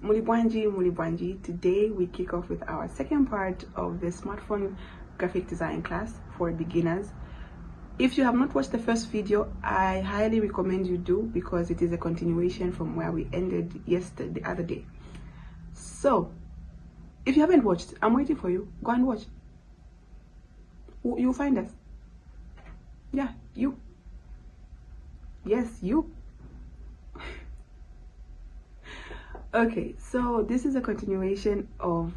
Mulibwanji. Today we kick off with our second part of the smartphone graphic design class for beginners. If you have not watched the first video, I highly recommend you do, because it is a continuation from where we ended the other day. So if you haven't watched, I'm waiting for you. Go and watch. You'll find us. Yeah, you. Yes, you. Okay, so this is a continuation of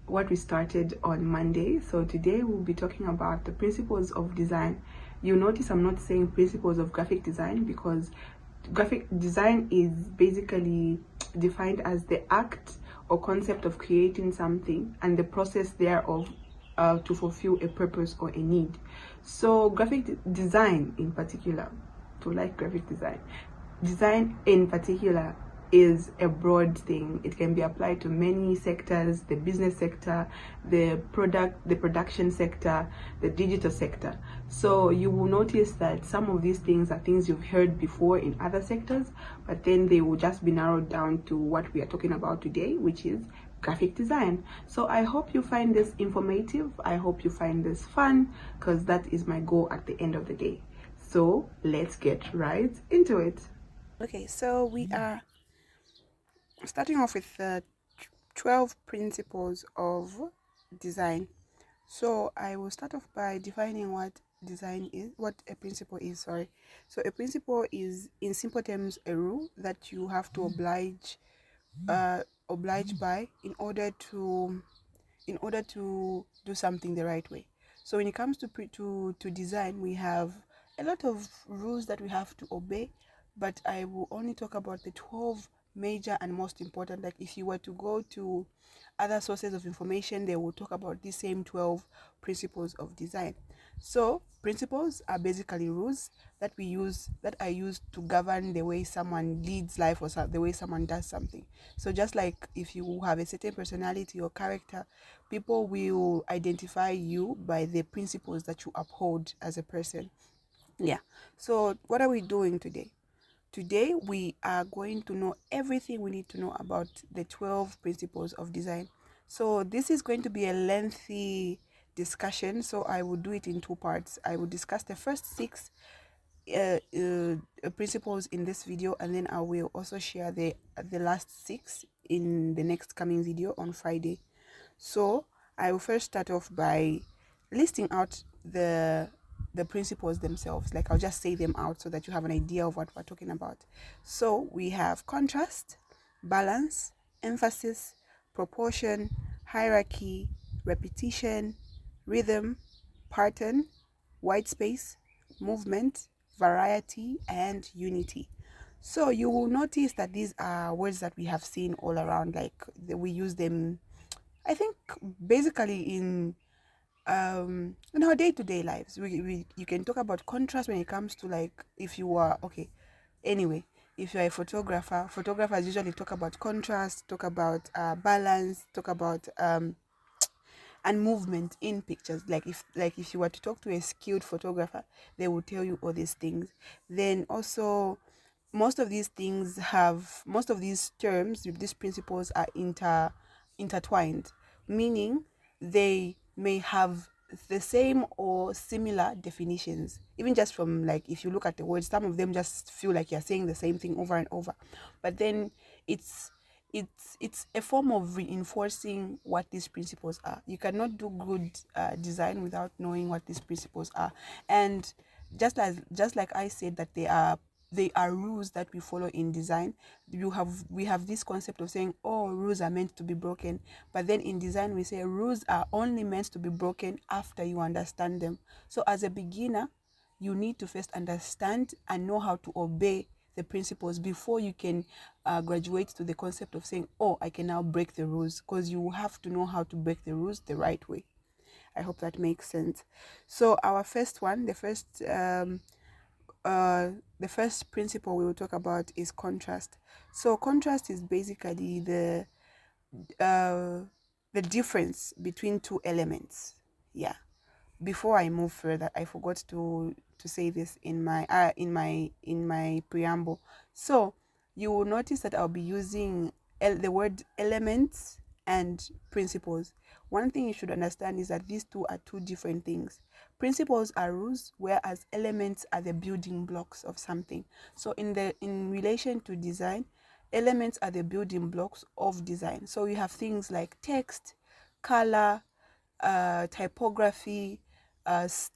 what we started on Monday. So today we'll be talking about the principles of design. You'll notice I'm not saying principles of graphic design, because graphic design is basically defined as the act or concept of creating something and the process thereof to fulfill a purpose or a need. So graphic design in particular, design in particular is a broad thing. It can be applied to many sectors: the business sector, the production sector, the digital sector. So you will notice that some of these things are things you've heard before in other sectors, but then they will just be narrowed down to what we are talking about today, which is graphic design. So I hope you find this informative. I hope you find this fun, because that is my goal at the end of the day. So let's get right into it. Okay, so we are starting off with the 12 principles of design. So I will start off by defining what a principle is. So a principle is, in simple terms, a rule that you have to oblige by in order to do something the right way. So when it comes to design, we have a lot of rules that we have to obey, but I will only talk about the 12 major and most important. Like if you were to go to other sources of information, they will talk about the same 12 principles of design. So principles are basically rules that are used to govern the way someone leads life, or the way someone does something. So just like if you have a certain personality or character, people will identify you by the principles that you uphold as a person. Yeah. So what are we doing today? Today we are going to know everything we need to know about the 12 principles of design. So this is going to be a lengthy discussion, so I will do it in two parts. I will discuss the first 6 principles in this video, and then I will also share the last 6 in the next coming video on Friday. So I will first start off by listing out the principles themselves. Like, I'll just say them out so that you have an idea of what we're talking about. So we have contrast, balance, emphasis, proportion, hierarchy, repetition, rhythm, pattern, white space, movement, variety, and unity. So you will notice that these are words that we have seen all around. Like, we use them, I think, basically in our day-to-day lives. You can talk about contrast when it comes to, like, if you are if you're a photographer, photographers usually talk about contrast, talk about balance, talk about and movement in pictures. Like if you were to talk to a skilled photographer, they will tell you all these things. Then also, most of these terms, these principles are intertwined, meaning they may have the same or similar definitions. Even just from, like, if you look at the words, some of them just feel like you're saying the same thing over and over, but then it's a form of reinforcing what these principles are. You cannot do good design without knowing what these principles are. And just like I said that they are rules that we follow in design. We have this concept of saying, oh, rules are meant to be broken, but then in design we say rules are only meant to be broken after you understand them. So as a beginner, you need to first understand and know how to obey the principles before you can graduate to the concept of saying, oh, I can now break the rules, because you have to know how to break the rules the right way. I hope that makes sense. So our first one, the first principle we will talk about is contrast. So contrast is basically the difference between two elements. Yeah. Before I move further, I forgot to say this in my preamble. So you will notice that I'll be using the word elements and principles. One thing you should understand is that these two are two different things. Principles are rules, whereas elements are the building blocks of something. So in relation to design, elements are the building blocks of design. So you have things like text, color, typography,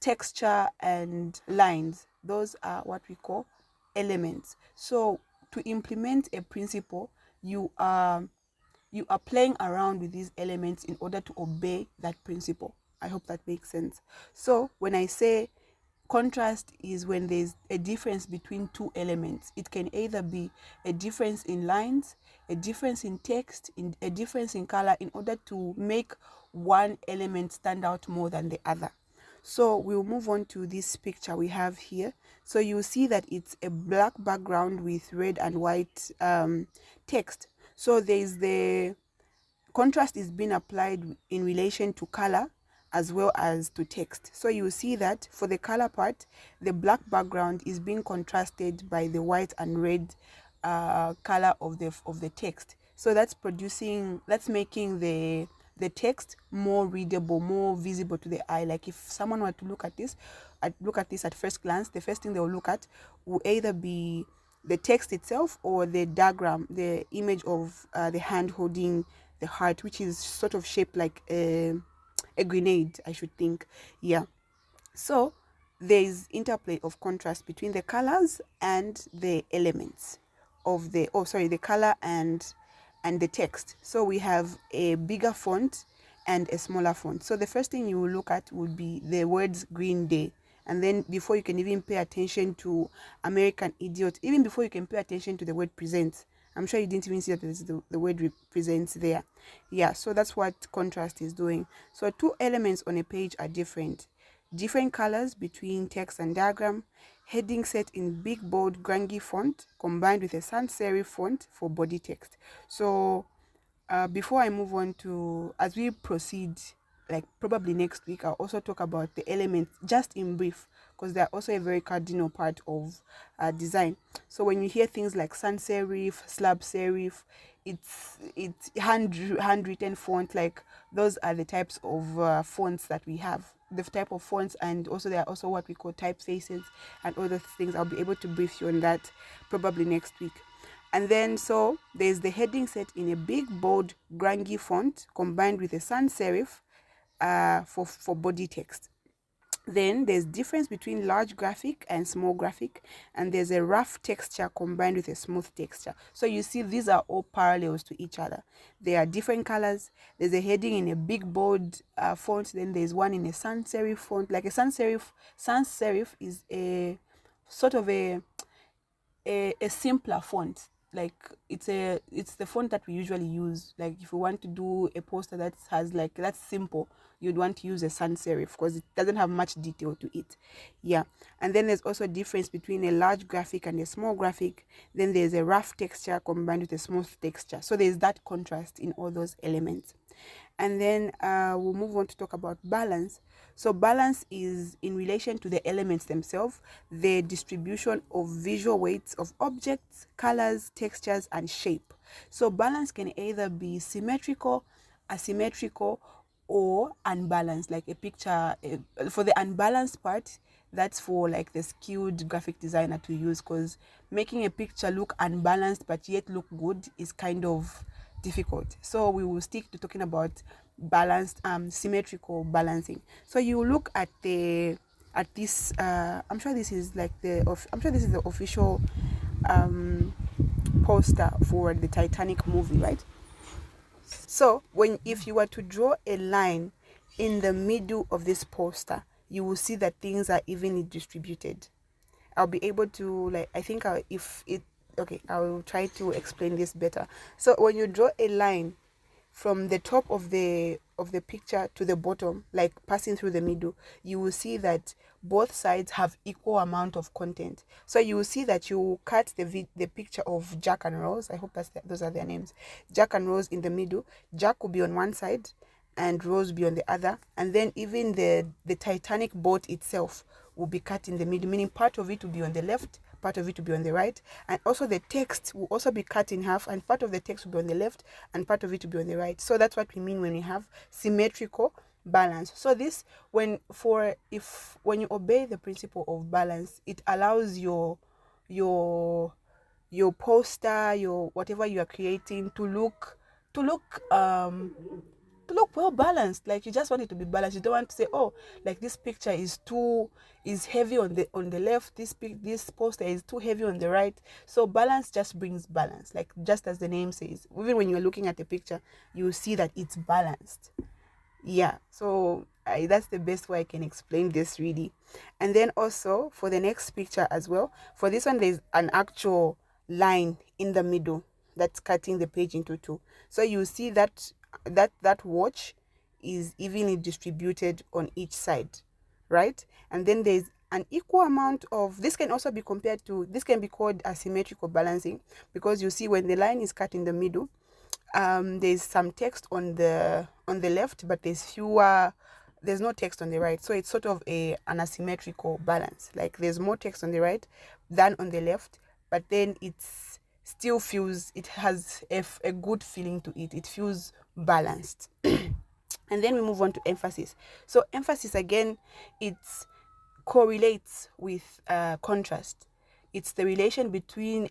texture, and lines. Those are what we call elements. So to implement a principle, you are playing around with these elements in order to obey that principle. I hope that makes sense. So when I say contrast is when there's a difference between two elements. It can either be a difference in lines, a difference in text, a difference in color, in order to make one element stand out more than the other. So we'll move on to this picture we have here. So you'll see that it's a black background with red and white text. So there's the contrast is being applied in relation to color as well as to text. So you see that for the color part, the black background is being contrasted by the white and red color of the text. So that's making the text more readable, more visible to the eye. Like if someone were to look at this at first glance, the first thing they will look at will either be the text itself or the diagram, the image of the hand holding the heart, which is sort of shaped like a grenade, I should think. Yeah. So there is interplay of contrast between the colors and the elements of the color and the text. So we have a bigger font and a smaller font. So the first thing you will look at would be the words Green Day. And then before you can even pay attention to American Idiot, even before you can pay attention to the word present, I'm sure you didn't even see that there's the word represents there. Yeah, so that's what contrast is doing. So two elements on a page are different. Different colors between text and diagram, heading set in big bold Grangy font combined with a sans serif font for body text. So before I move on to, as we proceed, like probably next week, I'll also talk about the elements just in brief, because they're also a very cardinal part of design. So when you hear things like sans serif, slab serif, it's handwritten font, like those are the types of fonts that we have, the type of fonts, and also there are also what we call typefaces and other things. I'll be able to brief you on that probably next week. And then so there's the heading set in a big bold Grangy font combined with a sans serif for body text. Then there's difference between large graphic and small graphic, and there's a rough texture combined with a smooth texture. So you see these are all parallels to each other. They are different colors. There's a heading in a big bold font, then there's one in a sans serif font. Like a sans serif is a sort of a simpler font. Like it's the font that we usually use. Like if you want to do a poster that has like that's simple, you'd want to use a sans serif because it doesn't have much detail to it. Yeah. And then there's also a difference between a large graphic and a small graphic. Then there's a rough texture combined with a smooth texture. So there's that contrast in all those elements. And then we'll move on to talk about balance. So balance is in relation to the elements themselves, the distribution of visual weights of objects, colors, textures, and shape. So balance can either be symmetrical, asymmetrical, or unbalanced. Like a picture, for the unbalanced part, that's for like the skilled graphic designer to use, because making a picture look unbalanced but yet look good is kind of difficult. So we will stick to talking about balanced symmetrical balancing. So you look at this I'm sure this is the official poster for the Titanic movie, right? So if you were to draw a line in the middle of this poster, you will see that things are evenly distributed. I'll be able to I will try to explain this better. So when you draw a line from the top of the picture to the bottom, like passing through the middle, you will see that both sides have equal amount of content. So you will see that you cut the picture of Jack and Rose. I hope those are their names. Jack and Rose in the middle. Jack will be on one side and Rose be on the other. And then even the Titanic boat itself will be cut in the middle, meaning part of it will be on the left, part of it will be on the right, and also the text will also be cut in half, and part of the text will be on the left and part of it will be on the right. So that's what we mean when we have symmetrical balance. So this, when you obey the principle of balance, it allows your poster, your whatever you are creating to look well balanced. Like, you just want it to be balanced. You don't want to say, oh, like this picture is heavy on the left, this poster is too heavy on the right. So balance just brings balance, like just as the name says. Even when you're looking at a picture, you see that it's balanced. Yeah, so that's the best way I can explain this, really. And then also for the next picture as well, for this one, there's an actual line in the middle that's cutting the page into two. So you see that watch is evenly distributed on each side, right? And then there's an equal amount of, this can also be compared to, this can be called asymmetrical balancing, because you see when the line is cut in the middle, there's some text on the left, but there's no text on the right. So it's sort of an asymmetrical balance. Like, there's more text on the right than on the left, but then it has a good feeling to it. It feels balanced. And then we move on to emphasis. So emphasis, again, it correlates with contrast. It's the relation between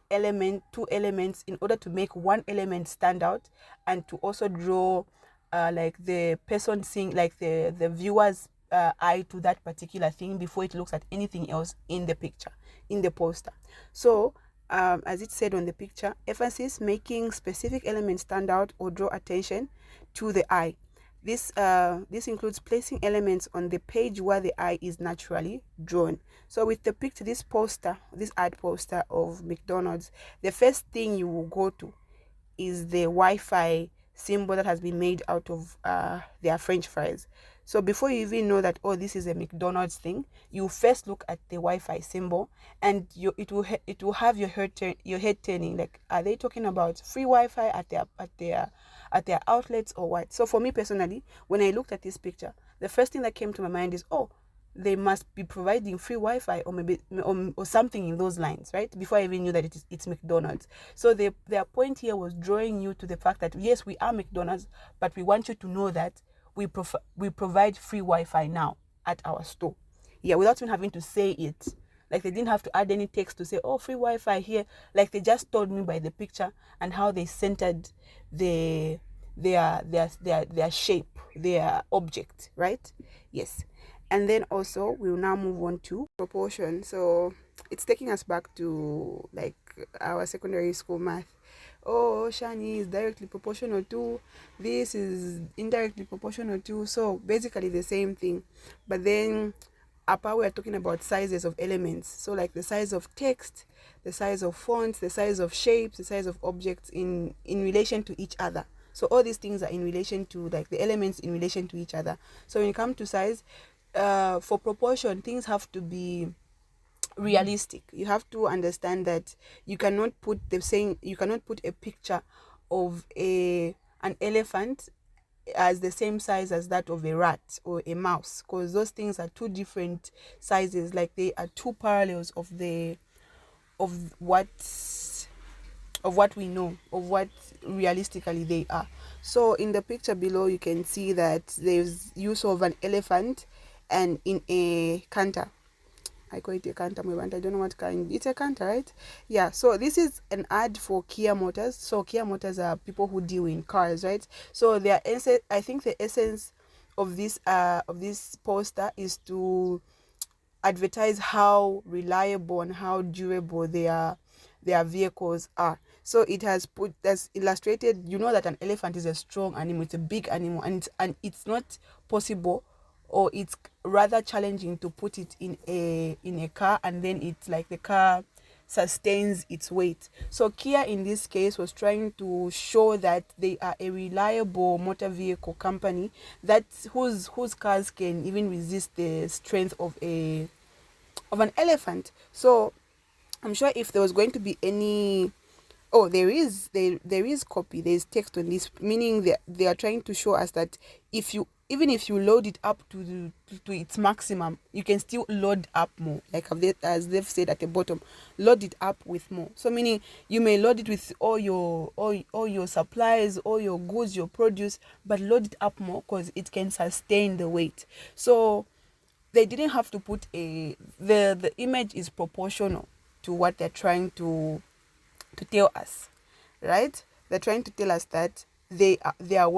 two elements in order to make one element stand out, and to also draw like the person seeing, like the viewer's eye to that particular thing before it looks at anything else in the picture, in the poster. So as it said on the picture, emphasis, making specific elements stand out or draw attention to the eye. This includes placing elements on the page where the eye is naturally drawn. So with the picture, this ad poster of McDonald's, the first thing you will go to is the Wi-Fi symbol that has been made out of their French fries. So before you even know that, oh, this is a McDonald's thing, you first look at the Wi-Fi symbol, and it will have your head turning. Like, are they talking about free Wi-Fi at their outlets or what? So for me personally, when I looked at this picture, the first thing that came to my mind is, oh, they must be providing free Wi-Fi, or maybe or something in those lines, right? Before I even knew that it's McDonald's. So their point here was drawing you to the fact that, yes, we are McDonald's, but we want you to know that we provide free Wi-Fi now at our store. Yeah, without even having to say it. Like, they didn't have to add any text to say, oh, free Wi-Fi here. Like, they just told me by the picture and how they centered their shape, their object, right? Yes. And then also we'll now move on to proportion. So it's taking us back to like our secondary school math. Oh, Shani is directly proportional to this, is indirectly proportional to. So basically the same thing, but then apart, we're talking about sizes of elements. So like the size of text, the size of fonts, the size of shapes, the size of objects in relation to each other. So all these things are in relation to, like, the elements in relation to each other. So when you come to size, for proportion, things have to be realistic. You have to understand that you cannot put a picture of an elephant as the same size as that of a rat or a mouse, because those things are two different sizes. Like, they are two parallels of what we know, of what realistically they are. So in the picture below, you can see that there's use of an elephant and in a canter. I call it a canter, I don't know what kind. It's a canter, right? Yeah. So this is an ad for Kia Motors. So Kia Motors are people who deal in cars, right? So I think the essence of this poster is to advertise how reliable and how durable their vehicles are. So it has illustrated, that an elephant is a strong animal, it's a big animal, and it's not possible, or it's rather challenging to put it in a car, and then it's like the car sustains its weight. So Kia in this case was trying to show that they are a reliable motor vehicle company whose cars can even resist the strength of an elephant. So I'm sure if there was going to be any, there is copy, there's text on this, meaning they are trying to show us that if even if you load it up to its maximum, you can still load up more, like as they've said at the bottom, load it up with more. So meaning you may load it with all your supplies, all your goods, your produce, but load it up more because it can sustain the weight. So they didn't have to put the image is proportional to what they're trying to tell us, right? They're trying to tell us that their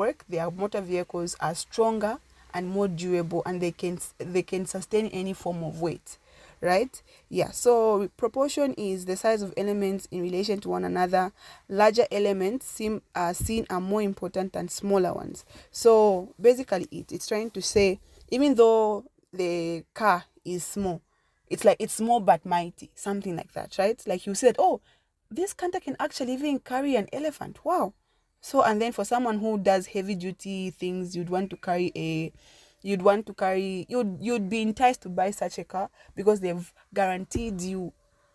motor vehicles are stronger and more durable, and they can sustain any form of weight, right? Yeah. So proportion is the size of elements in relation to one another. Larger elements seen are more important than smaller ones. So basically, it's trying to say, even though the car is small, it's like it's small but mighty, something like that, right? Like you said, oh, this canter can actually even carry an elephant. Wow. So, and then for someone who does heavy duty things, you'd be enticed to buy such a car because they've guaranteed you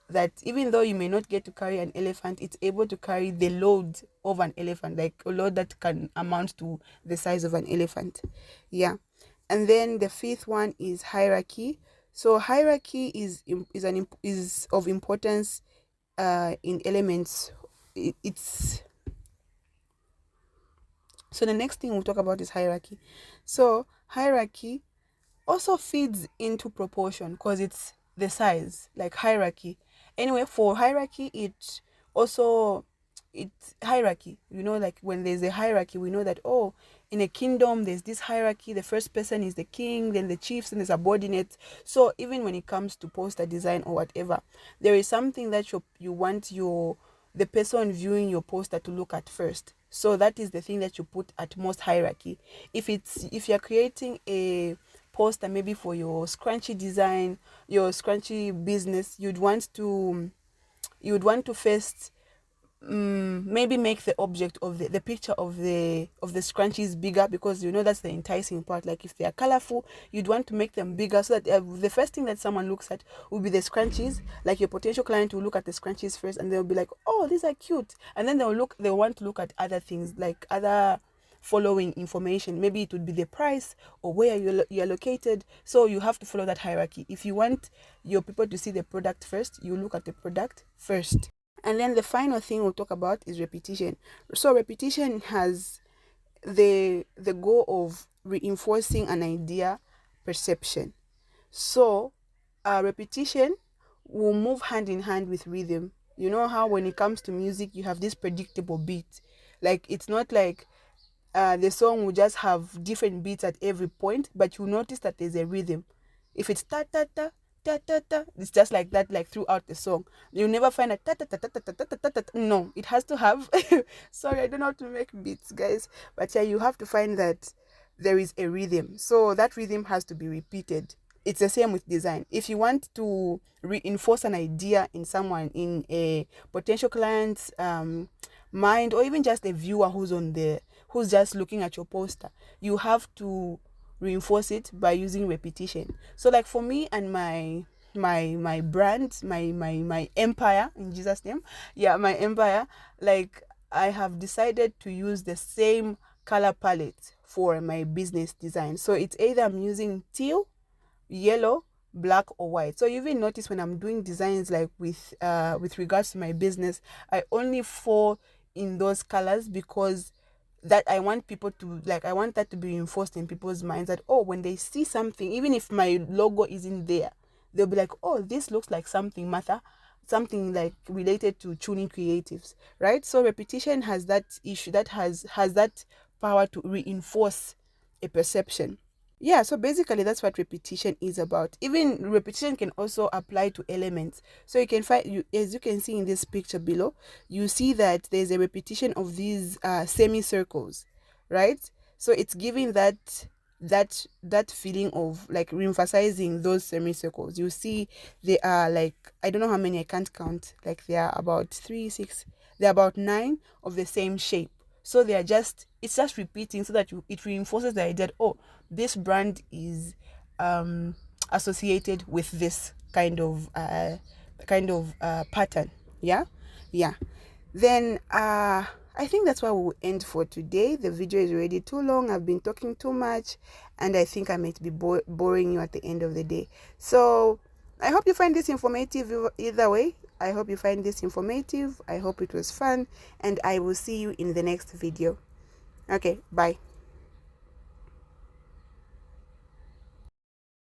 that even though you may not get to carry an elephant, it's able to carry the load of an elephant, like a load that can amount to the size of an elephant. Yeah. And then the fifth one is hierarchy. So hierarchy is of importance in elements. It's so the next thing we'll talk about is hierarchy. So hierarchy also feeds into proportion because it's the size, like hierarchy. Anyway, for hierarchy, also it's hierarchy. Like when there's a hierarchy, we know that, oh, in a kingdom there's this hierarchy. The first person is the king, then the chiefs, and the subordinates. So even when it comes to poster design or whatever, there is something that you want the person viewing your poster to look at first. So that is the thing that you put at most hierarchy. If you're creating a poster maybe for your scrunchy design, your scrunchy business, you'd want to first maybe make the object of the picture of the scrunchies bigger, because that's the enticing part. Like if they are colorful, you'd want to make them bigger so that the first thing that someone looks at will be the scrunchies. Like your potential client will look at the scrunchies first, and they'll be like, oh, these are cute, and then they'll want to look at other things, like other following information. Maybe it would be the price or where you're located. So you have to follow that hierarchy. If you want your people to see the product first, you look at the product first. And then the final thing we'll talk about is repetition. So repetition has the goal of reinforcing an idea perception. So repetition will move hand in hand with rhythm. You know how when it comes to music, you have this predictable beat. Like it's not like the song will just have different beats at every point, but you notice that there's a rhythm. If it's ta ta ta ta ta ta, it's just like that, like throughout the song. You'll never find a ta ta ta ta ta ta ta ta ta. No, it has to have. Sorry, I don't know how to make beats, guys, but yeah, you have to find that there is a rhythm. So that rhythm has to be repeated. It's the same with design. If you want to reinforce an idea in someone, in a potential client's mind, or even just a viewer who's just looking at your poster, you have to reinforce it by using repetition. So like for me and my brand, my empire, in Jesus name, yeah, my empire, like I have decided to use the same color palette for my business design. So it's either I'm using teal, yellow, black, or white. So you even notice when I'm doing designs, like with regards to my business, I only fall in those colors because that I want people to, like, I want that to be reinforced in people's minds, that oh, when they see something, even if my logo isn't there, they'll be like, oh, this looks like something, Martha, something like related to tuning creatives, right? So repetition has that issue, that has that power to reinforce a perception. Yeah, so basically that's what repetition is about. Even repetition can also apply to elements. So you can find, as you can see in this picture below, you see that there's a repetition of these semicircles, right? So it's giving that feeling of like re-emphasizing those semicircles. You see they are like, I don't know how many, I can't count, like they are about 3 6, they're about 9 of the same shape. So it's just repeating so that it reinforces the idea that, oh, this brand is associated with this kind of pattern. Yeah. Then I think that's where we'll end for today. The video is already too long. I've been talking too much, and I think I might be boring you at the end of the day. So I hope you find this informative. Either way, I hope you find this informative. I hope it was fun, and I will see you in the next video. Okay, bye.